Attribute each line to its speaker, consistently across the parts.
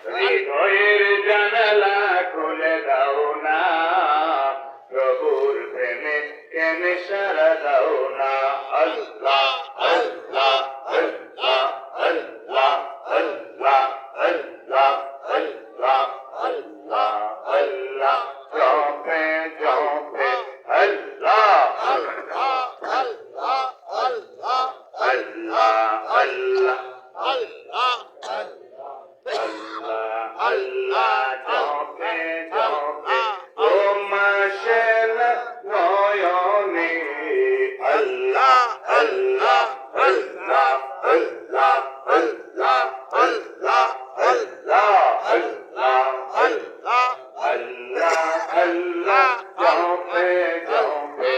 Speaker 1: হৃদয়ের জানালা খুলে দাও না, প্রভুর প্রেমে কেন সারা দাও না। আল্লাহ আল্লাহ আল্লাহ আল্লাহ আল্লাহ আল্লাহ আল্লাহ আল্লাহ আল্লাহ জপে জপে আল্লাহ আল্লাহ আল্লাহ আল্লাহ আল্লাহ আল্লাহ জপে জপে ও মাশেল নয়নে আল্লাহ আল্লাহ আল্লাহ আল্লাহ আল্লাহ আল্লাহ আল্লাহ আল্লাহ আল্লাহ আল্লাহ আল্লাহ জপে জপে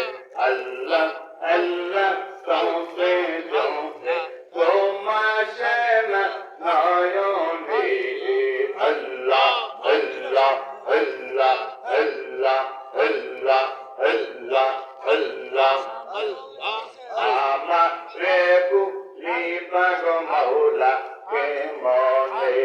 Speaker 1: আল্লাহ আল্লাহ জপে জপে ও মাশেল নয়নে আল্লাহ আল্লাহ আল্লাহ আল্লাহ আল্লাহ আল্লাহ আল্লাহ আল্লাহ আমার রেবু লিবাগ মাওলা কে মনে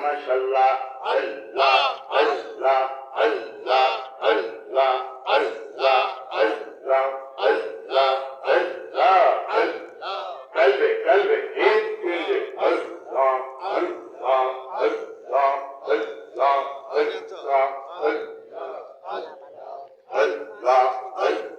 Speaker 1: মাশাআল্লাহ আল্লাহ আল্লাহ আল্লাহ আল্লাহ আল্লাহ আল্লাহ আল্লাহ আল্লাহ আল্লাহ কলবে কলবে এক দিলে আল্লাহ আল্লাহ আল্লাহ আল্লাহ আল্লাহ আল্লাহ আল্লাহ আল্লাহ আল্লাহ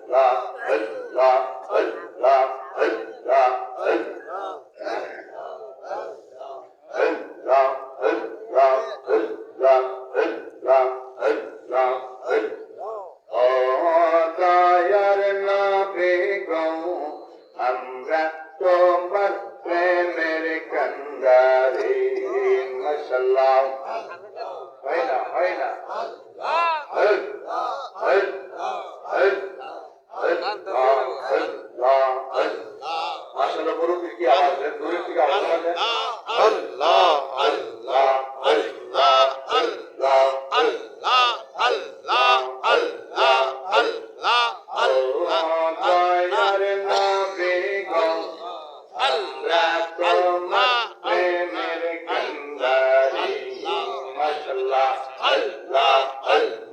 Speaker 1: আল্লাহ আমরা তোমার প্রেমের কান্ডারি মাশাআল্লাহ হয় না হয় না মাশাআল্লাহ বড় কি আওয়াজ है দূর থেকে আওয়াজ আছে আল্লাহ আল্লাহ আল্লাহ আল্লাহ আল্লাহ আল্লাহ আল্লাহ আল্লাহ আল্লাহ দয়ার নবী গো আল্লাহ তোমার প্রেমের কান্ডারি মাশাআল্লাহ আল্লাহ আল্লাহ